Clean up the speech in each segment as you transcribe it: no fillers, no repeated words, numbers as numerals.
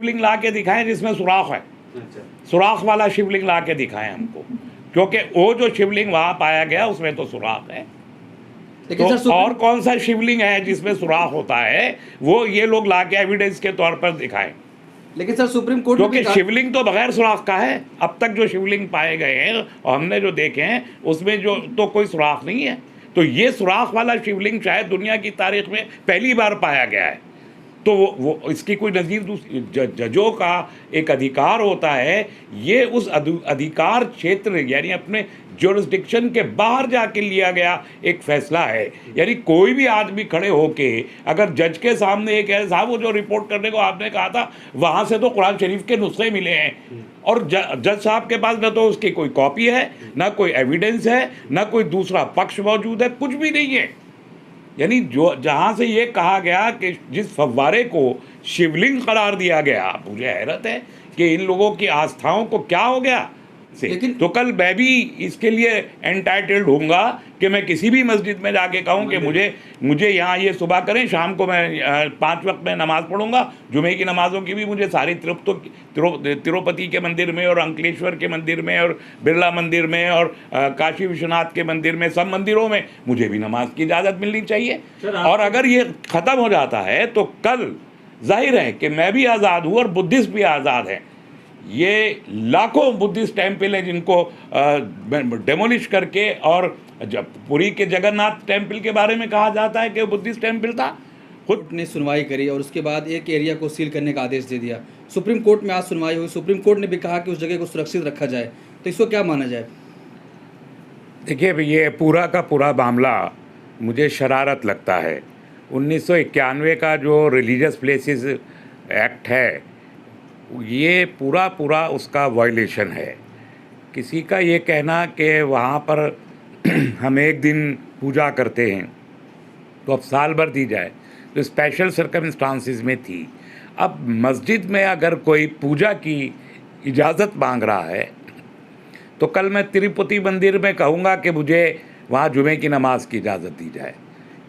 शिवलिंग ला के दिखाएं जिसमें सुराख है, सुराख वाला शिवलिंग ला के दिखाएं हमको, क्योंकि वो जो शिवलिंग वहाँ पाया गया उसमें तो सुराख है। तो और कौन सा शिवलिंग है जिसमें सुराख होता है, वो ये लोग ला के एविडेंस के तौर पर दिखाएं। लेकिन सर सुप्रीम कोर्ट क्योंकि शिवलिंग तो बगैर सुराख का है। अब तक जो शिवलिंग पाए गए हैं और हमने जो देखे हैं उसमें जो तो कोई सुराख नहीं है। तो ये सुराख वाला शिवलिंग शायद दुनिया की तारीख में पहली बार पाया गया है। तो वो इसकी कोई नज़ीर जजों का एक अधिकार होता है, ये उस अधिकार क्षेत्र यानी अपने ज्यूरिसडिक्शन के बाहर जाके लिया गया एक फैसला है। यानी कोई भी आदमी खड़े होके अगर जज के सामने ये कहे साहब वो जो रिपोर्ट करने को आपने कहा था वहाँ से तो कुरान शरीफ के नुस्खे मिले हैं, और जज साहब के पास न तो उसकी कोई कॉपी है, ना कोई एविडेंस है, ना कोई दूसरा पक्ष मौजूद है, कुछ भी नहीं है। यानी जो जहाँ से ये कहा गया कि जिस फव्वारे को शिवलिंग करार दिया गया, मुझे हैरत है कि इन लोगों की आस्थाओं को क्या हो गया। लेकिन तो कल मैं भी इसके लिए एंटाइटल्ड होऊंगा कि मैं किसी भी मस्जिद में जाके कहूँ कि मुझे यहाँ ये सुबह करें, शाम को मैं 5 वक्त में नमाज़ पढ़ूंगा। जुमे की नमाज़ों की भी मुझे सारी तिरुपति के मंदिर में और अंकलेश्वर के मंदिर में और बिरला मंदिर में और काशी विश्वनाथ के मंदिर में, सब मंदिरों में मुझे भी नमाज की इजाज़त मिलनी चाहिए। और अगर ये ख़त्म हो जाता है तो कल जाहिर है कि मैं भी आज़ाद हूँ और बुद्धिस्ट भी आज़ाद हैं। ये लाखों बुद्धिस्ट टेम्पल हैं जिनको डेमोलिश करके, और जब पुरी के जगन्नाथ टेम्पल के बारे में कहा जाता है कि बुद्धिस्ट टेम्पल था। खुद ने सुनवाई करी और उसके बाद एक एरिया को सील करने का आदेश दे दिया। सुप्रीम कोर्ट में आज सुनवाई हुई, सुप्रीम कोर्ट ने भी कहा कि उस जगह को सुरक्षित रखा जाए, तो इसको क्या माना जाए? देखिए, ये पूरा का पूरा मामला मुझे शरारत लगता है। 1991 का जो रिलीजियस प्लेसेस एक्ट है, ये पूरा उसका वायलेशन है। किसी का ये कहना कि वहाँ पर हम एक दिन पूजा करते हैं तो अब साल भर दी जाए, तो स्पेशल सर्कमस्टांसिस में थी। अब मस्जिद में अगर कोई पूजा की इजाज़त मांग रहा है तो कल मैं तिरुपति मंदिर में कहूँगा कि मुझे वहाँ जुमे की नमाज की इजाज़त दी जाए,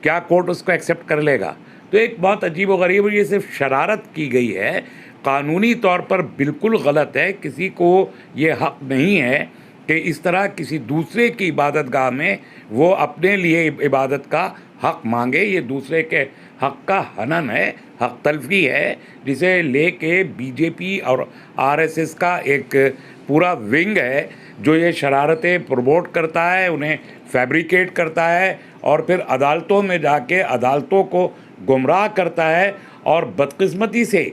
क्या कोर्ट उसको एक्सेप्ट कर लेगा? तो एक बहुत अजीब व गरीब, ये सिर्फ शरारत की गई है, कानूनी तौर पर बिल्कुल गलत है। किसी को ये हक़ नहीं है कि इस तरह किसी दूसरे की इबादत गाह में वो अपने लिए इबादत का हक़ मांगे। ये दूसरे के हक़ का हनन है, हक़ तलफ़ी है, जिसे लेके बीजेपी और आरएसएस का एक पूरा विंग है जो ये शरारतें प्रमोट करता है, उन्हें फैब्रिकेट करता है और फिर अदालतों में जाके अदालतों को गुमराह करता है। और बदकिस्मती से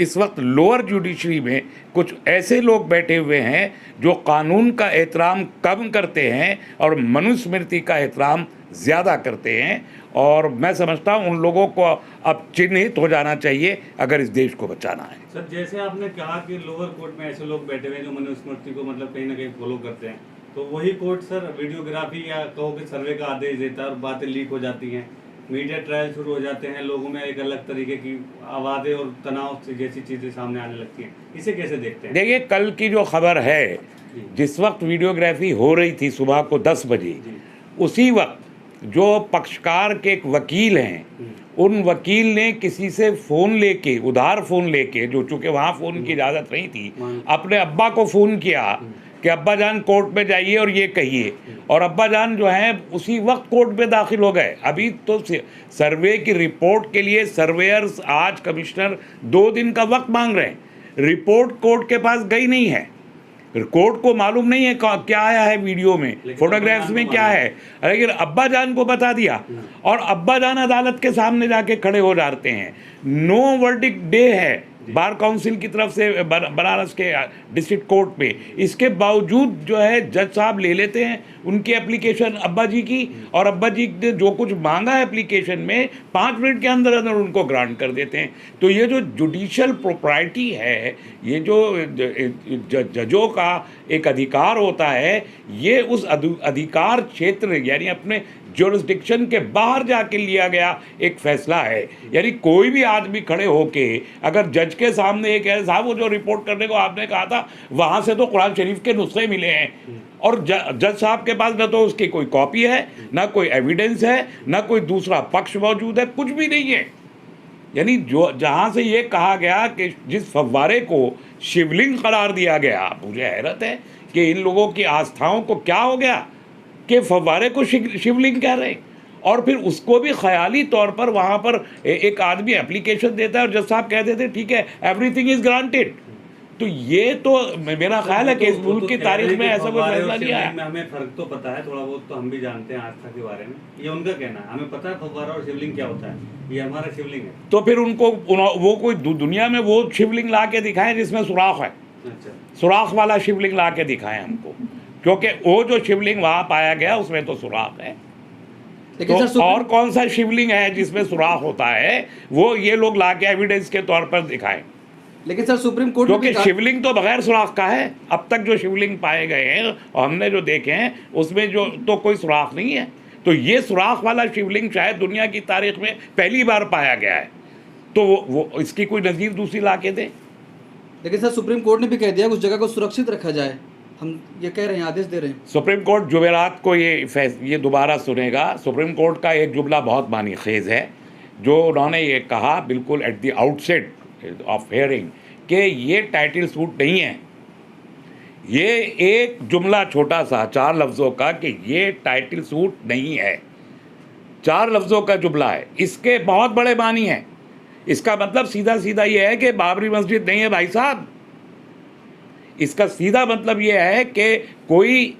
इस वक्त लोअर जुडिशरी में कुछ ऐसे लोग बैठे हुए हैं जो कानून का एहतराम कम करते हैं और मनुस्मृति का एहतराम ज़्यादा करते हैं। और मैं समझता हूँ उन लोगों को अब चिन्हित हो जाना चाहिए अगर इस देश को बचाना है। सर, जैसे आपने कहा कि लोअर कोर्ट में ऐसे लोग बैठे हुए हैं जो मनुस्मृति को मतलब कहीं ना कहीं फॉलो करते हैं, तो वही कोर्ट सर वीडियोग्राफी या कहो कि सर्वे का आदेश देता है और बातें लीक हो जाती हैं, मीडिया ट्रायल शुरू हो जाते हैं, लोगों में एक अलग तरीके की आवाज़ें और तनाव जैसी चीज़ें सामने आने लगती हैं, इसे कैसे देखते हैं? देखिए, कल की जो खबर है, जिस वक्त वीडियोग्राफी हो रही थी सुबह को 10 बजे, उसी वक्त जो पक्षकार के एक वकील हैं, उन वकील ने किसी से फ़ोन लेके, उधार फ़ोन लेके, जो चूँकि वहाँ फ़ोन की इजाज़त नहीं थी, अपने अब्बा को फ़ोन किया कि अब्बा जान कोर्ट में जाइए और ये कहिए, और अब्बा जान जो हैं उसी वक्त कोर्ट में दाखिल हो गए। अभी तो सर्वे की रिपोर्ट के लिए सर्वेयर्स, आज कमिश्नर 2 दिन का वक्त मांग रहे हैं, रिपोर्ट कोर्ट के पास गई नहीं है। कोर्ट को मालूम नहीं है क्या आया है वीडियो में, फोटोग्राफ्स में क्या है, लेकिन अब्बा जान को बता दिया और अब्बा जान अदालत के सामने जाके खड़े हो जाते हैं। नो वर्डिक्ट डे है बार काउंसिल की तरफ से बनारस के डिस्ट्रिक्ट कोर्ट में, इसके बावजूद जो है जज साहब ले लेते हैं उनकी एप्लीकेशन अब्बा जी की, और अब्बा जी ने जो कुछ मांगा है एप्लीकेशन में 5 मिनट के अंदर अंदर उनको ग्रांट कर देते हैं। तो ये जो जुडिशल प्रोप्राइटी है, ये जो जजों का एक अधिकार होता है, ये उस अधिकार क्षेत्र यानी अपने ज्यूरिसडिक्शन के बाहर जाके लिया गया एक फैसला है। यानी कोई भी आदमी खड़े होके अगर जज के सामने ये कहे साहब वो जो रिपोर्ट करने को आपने कहा था वहाँ से तो कुरान शरीफ के नुस्खे मिले हैं, और जज साहब के पास न तो उसकी कोई कॉपी है, ना कोई एविडेंस है, ना कोई दूसरा पक्ष मौजूद है, कुछ भी नहीं है। यानी जो जहाँ से ये कहा गया कि जिस फव्वारे को शिवलिंग करार दिया गया, मुझे हैरत है कि इन लोगों की आस्थाओं को क्या हो गया कि फव्वारे को शिवलिंग कह रहे हैं, और फिर उसको भी ख्याली तौर पर वहाँ पर एक आदमी एप्लीकेशन देता है और जज साहब कहते थे ठीक है एवरीथिंग इज़ ग्रांटेड। तो ये तो मेरा ख्याल है कि इस मुल्क की तारीख में ऐसा कोई फैसला नहीं आया। हमें फर्क तो पता है, थोड़ा बहुत तो हम भी जानते हैं आस्था के बारे में, ये उनका कहना है। हमें पता है फव्वारा और शिवलिंग क्या होता है, ये हमारा शिवलिंग है। तो फिर उनको वो कोई दुनिया में वो शिवलिंग ला के दिखाएं जिसमें सुराख है, अच्छा, सुराख वाला शिवलिंग ला के दिखाएं हमको, क्योंकि वो जो शिवलिंग वहाँ पाया गया उसमें तो सुराख है। लेकिन तो और कौन सा शिवलिंग है जिसमें सुराख होता है, वो ये लोग ला के एविडेंस के तौर पर दिखाएं। लेकिन सर सुप्रीम कोर्ट ने भी क्योंकि कहा- शिवलिंग तो बगैर सुराख का है। अब तक जो शिवलिंग पाए गए हैं और हमने जो देखे हैं उसमें जो तो कोई सुराख नहीं है। तो ये सुराख वाला शिवलिंग शायद दुनिया की तारीख में पहली बार पाया गया है। तो वो इसकी कोई नज़ीर दूसरी ला के दे। लेकिन सर सुप्रीम कोर्ट ने भी कह दिया कि उस जगह को सुरक्षित रखा जाए, हम ये कह रहे हैं, आदेश दे रहे हैं। सुप्रीम कोर्ट जुमेरात को ये दोबारा सुनेगा। सुप्रीम कोर्ट का एक जुमला बहुत मानी खेज है, जो उन्होंने ये कहा बिल्कुल at the outset of hearing कि ये टाइटल सूट नहीं है। ये एक जुमला छोटा सा 4 लफ्ज़ों का कि ये टाइटल सूट नहीं है, 4 लफ्ज़ों का जुमला है। इसके बहुत बड़े मानी हैं। इसका मतलब सीधा सीधा ये है कि बाबरी मस्जिद नहीं है भाई साहब। इसका सीधा मतलब ये है कि कोई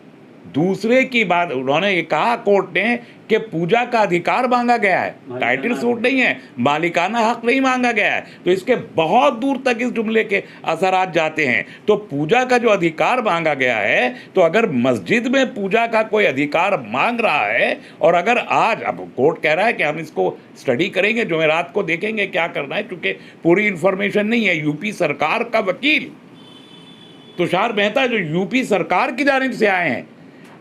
दूसरे की बात, उन्होंने ये कहा कोर्ट ने कि पूजा का अधिकार मांगा गया है, टाइटल सूट नहीं है, मालिकाना हक नहीं मांगा गया है। तो इसके बहुत दूर तक इस जुमले के असरात जाते हैं। तो पूजा का जो अधिकार मांगा गया है, तो अगर मस्जिद में पूजा का कोई अधिकार मांग रहा है, और अगर आज अब कोर्ट कह रहा है कि हम इसको स्टडी करेंगे, जुमेरात को देखेंगे क्या करना है, क्योंकि पूरी इंफॉर्मेशन नहीं है। यूपी सरकार का वकील तुषार मेहता जो यूपी सरकार की जानिब से आए हैं,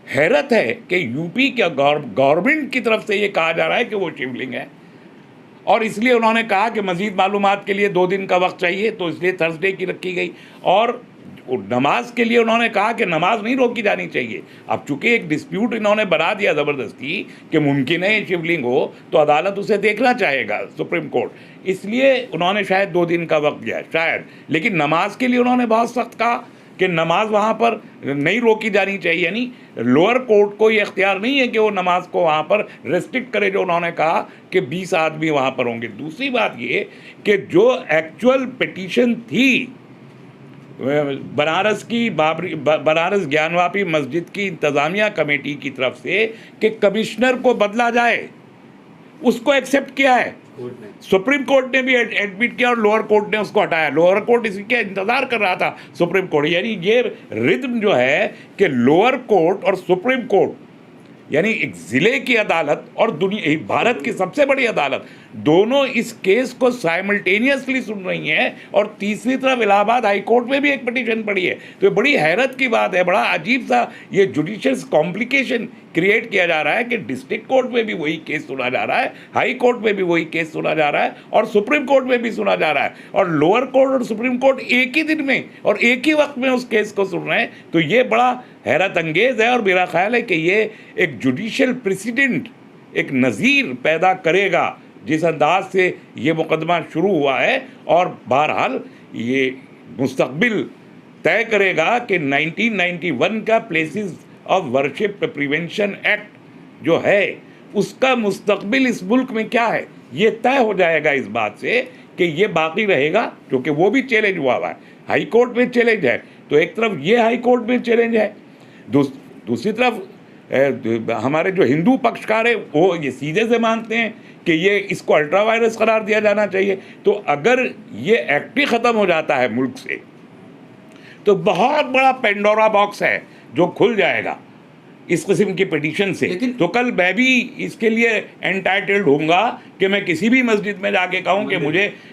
हैरत है कि यूपी के गवर्नमेंट की तरफ से ये कहा जा रहा है कि वो शिवलिंग है, और इसलिए उन्होंने कहा कि मज़ीद मालूमात के लिए 2 दिन का वक्त चाहिए, तो इसलिए थर्सडे की रखी गई। और नमाज के लिए उन्होंने कहा कि नमाज नहीं रोकी जानी चाहिए। अब चूंकि एक डिस्प्यूट इन्होंने बना दिया ज़बरदस्ती कि मुमकिन है शिवलिंग हो, तो अदालत उसे देखना चाहेगा सुप्रीम कोर्ट, इसलिए उन्होंने शायद 2 दिन का वक्त दिया शायद। लेकिन नमाज के लिए उन्होंने बहुत सख्त कहा कि नमाज वहाँ पर नहीं रोकी जानी चाहिए, यानी लोअर कोर्ट को ये इख्तियार नहीं है कि वो नमाज को वहाँ पर रेस्ट्रिक्ट करे, जो उन्होंने कहा कि 20 आदमी वहाँ पर होंगे। दूसरी बात ये कि जो एक्चुअल पिटीशन थी बनारस ज्ञानवापी मस्जिद की इंतज़ामिया कमेटी की तरफ से कि कमिश्नर को बदला जाए, उसको एक्सेप्ट किया है सुप्रीम कोर्ट ने भी एडमिट किया, और लोअर कोर्ट ने उसको हटाया। लोअर कोर्ट इसके इंतजार कर रहा था सुप्रीम कोर्ट। यानी ये रिदम जो है कि लोअर कोर्ट और सुप्रीम कोर्ट, यानी एक ज़िले की अदालत और दुनिया भारत की सबसे बड़ी अदालत, दोनों इस केस को साइमल्टेनियसली सुन रही हैं। और तीसरी तरफ इलाहाबाद हाई कोर्ट में भी एक पिटीशन पड़ी है। तो ये बड़ी हैरत की बात है, बड़ा अजीब सा ये जुडिशियल कॉम्प्लिकेशन क्रिएट किया जा रहा है कि डिस्ट्रिक्ट कोर्ट में भी वही केस सुना जा रहा है, हाई कोर्ट में भी वही केस सुना जा रहा है, और सुप्रीम कोर्ट में भी सुना जा रहा है, और लोअर कोर्ट और सुप्रीम कोर्ट एक ही दिन में और एक ही वक्त में उस केस को सुन रहे हैं। तो ये बड़ा हैरत अंगेज है, और मेरा ख्याल है कि ये एक जुडिशियल प्रेसिडेंट, एक नज़ीर पैदा करेगा जिस अंदाज से ये मुकदमा शुरू हुआ है, और बहरहाल ये मुस्तकबिल तय करेगा कि 1991 का places of worship prevention act जो है उसका मुस्तकबिल इस मुल्क में क्या है, ये तय हो जाएगा इस बात से कि ये बाकी रहेगा, क्योंकि वो भी चैलेंज हुआ है, हाई कोर्ट में चैलेंज है। तो एक तरफ ये हाई कोर्ट में चैलेंज है, दूसरी तरफ हमारे जो हिंदू पक्षकार है वो ये सीधे से मानते हैं कि ये इसको अल्ट्रा वायरस करार दिया जाना चाहिए। तो अगर ये एक्ट ही ख़त्म हो जाता है मुल्क से, तो बहुत बड़ा पेंडोरा बॉक्स है जो खुल जाएगा इस किस्म की पिटीशन से। तो कल मैं भी इसके लिए एंटाइटल्ड होऊंगा कि मैं किसी भी मस्जिद में जाके कहूँ कि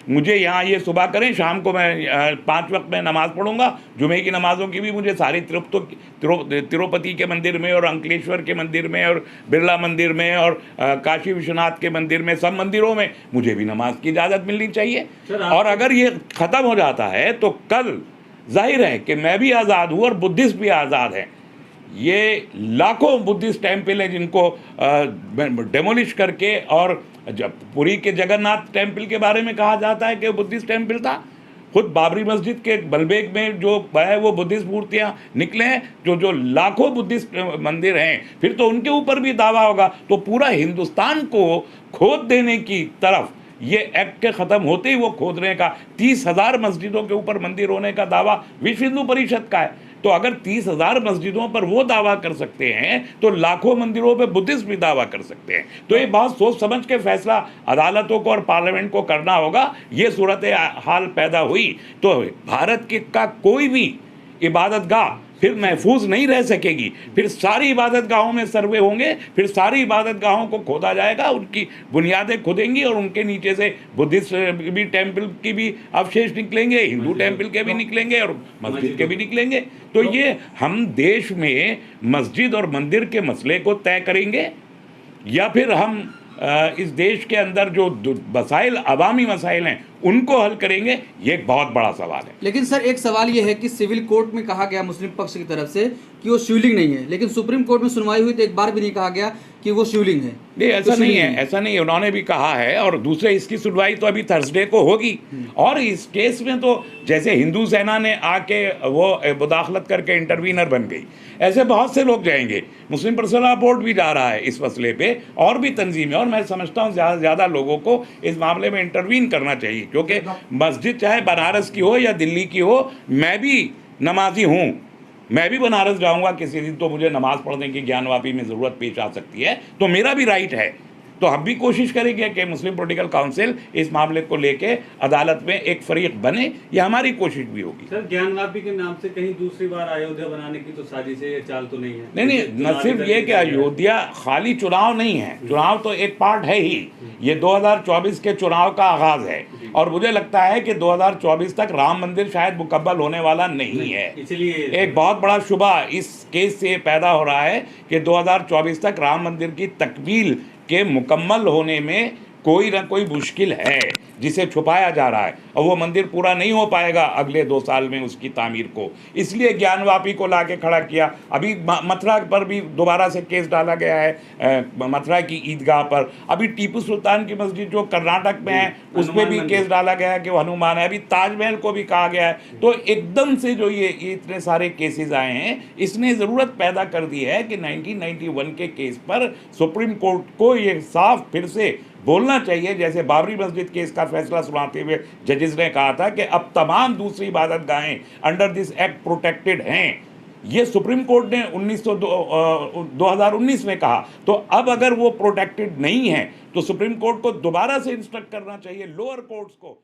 मुझे यहाँ ये सुबह करें, शाम को मैं 5 वक्त में नमाज़ पढ़ूंगा। जुमे की नमाज़ों की भी मुझे सारी तिरुपति के मंदिर में और अंकलेश्वर के मंदिर में और बिरला मंदिर में और काशी विश्वनाथ के मंदिर में, सब मंदिरों में मुझे भी नमाज की इजाज़त मिलनी चाहिए। और अगर ये ख़त्म हो जाता है तो कल जाहिर है कि मैं भी आज़ाद हूँ और बुद्धिस्ट भी आज़ाद हैं। ये लाखों बुद्धिस्ट टेम्पल हैं जिनको डेमोलिश करके और जब पुरी के जगन्नाथ टेम्पल के बारे में कहा जाता है कि वो बुद्धिस्ट टेम्पल था, खुद बाबरी मस्जिद के बलबेग में जो है वो बुद्धिस्ट मूर्तियाँ निकले हैं, जो लाखों बुद्धिस्ट मंदिर हैं, फिर तो उनके ऊपर भी दावा होगा। तो पूरा हिंदुस्तान को खोद देने की तरफ ये एक्ट के ख़त्म होते ही वो खोदने का, 30,000 मस्जिदों के ऊपर मंदिर होने का दावा विश्व हिंदू परिषद का है। तो अगर 30,000 मस्जिदों पर वो दावा कर सकते हैं तो लाखों मंदिरों पे बुद्धिस्ट भी दावा कर सकते हैं। तो ये बहुत सोच समझ के फैसला अदालतों को और पार्लियामेंट को करना होगा। ये सूरत हाल पैदा हुई तो भारत का कोई भी इबादतगाह फिर महफूज नहीं रह सकेगी। फिर सारी इबादतगाहों में सर्वे होंगे, फिर सारी इबादतगाहों को खोदा जाएगा, उनकी बुनियादें खुदेंगी और उनके नीचे से बुद्धिस्ट भी टेम्पल की भी अवशेष निकलेंगे, हिंदू टेम्पल के भी निकलेंगे और मस्जिद के भी निकलेंगे। तो ये हम देश में मस्जिद और मंदिर के मसले को तय करेंगे या फिर हम इस देश के अंदर जो मसाइल, अवामी मसाइल हैं, उनको हल करेंगे, ये एक बहुत बड़ा सवाल है। लेकिन सर एक सवाल ये है कि सिविल कोर्ट में कहा गया मुस्लिम पक्ष की तरफ से कि वो शिवलिंग नहीं है, लेकिन सुप्रीम कोर्ट में सुनवाई हुई तो एक बार भी नहीं कहा गया कि वो शिवलिंग है। नहीं, ऐसा नहीं है, ऐसा नहीं है, उन्होंने भी कहा है। और दूसरे इसकी सुनवाई तो अभी थर्सडे को होगी। और इस केस में तो जैसे हिंदू सेना ने आके वो मुदाखलत करके इंटरवीनर बन गई, ऐसे बहुत से लोग जाएंगे। मुस्लिम पर्सनल बोर्ड भी जा रहा है इस मसले पे, और भी तंजीमें, और मैं समझता हूँ ज़्यादा से ज़्यादा लोगों को इस मामले में इंटरवीन करना चाहिए, क्योंकि मस्जिद चाहे बनारस की हो या दिल्ली की हो, मैं भी नमाजी हूँ, मैं भी बनारस जाऊंगा किसी दिन, तो मुझे नमाज़ पढ़ने की ज्ञानवापी में ज़रूरत पेश आ सकती है, तो मेरा भी राइट है। तो हम भी कोशिश करेंगे कि मुस्लिम पॉलिटिकल काउंसिल इस मामले को लेके अदालत में एक फरीक बने, ये हमारी कोशिश भी होगी। सर ज्ञानवापी के नाम से कहीं दूसरी बार अयोध्या बनाने की तो साजिश है, ये चाल तो नहीं है? नहीं, न सिर्फ ये कि अयोध्या खाली चुनाव नहीं है, चुनाव तो एक पार्ट है ही, ये 2024 के चुनाव का आगाज है। और मुझे लगता है कि 2024 तक राम मंदिर शायद मुकम्मल होने वाला नहीं है। इसलिए एक बहुत बड़ा शुबा इस केस से पैदा हो रहा है कि 2024 तक राम मंदिर की तकमील के मुकम्मल होने में कोई ना कोई मुश्किल है जिसे छुपाया जा रहा है, और वो मंदिर पूरा नहीं हो पाएगा अगले 2 साल में उसकी तामीर को। इसलिए ज्ञानवापी को लाके खड़ा किया। अभी मथुरा पर भी दोबारा से केस डाला गया है, मथुरा की ईदगाह पर। अभी टीपू सुल्तान की मस्जिद जो कर्नाटक में है उस पर भी केस डाला गया है कि वो हनुमान है। अभी ताजमहल को भी कहा गया है। तो एकदम से जो ये इतने सारे केसेस आए हैं, इसने ज़रूरत पैदा कर दी है कि 1991 के केस पर सुप्रीम कोर्ट को ये साफ फिर से बोलना चाहिए, जैसे बाबरी मस्जिद केस का फैसला सुनाते हुए जजेस ने कहा था कि अब तमाम दूसरी इबादतगाहें अंडर दिस एक्ट प्रोटेक्टेड हैं। ये सुप्रीम कोर्ट ने 2019 में कहा। तो अब अगर वो प्रोटेक्टेड नहीं है तो सुप्रीम कोर्ट को दोबारा से इंस्ट्रक्ट करना चाहिए लोअर कोर्ट्स को।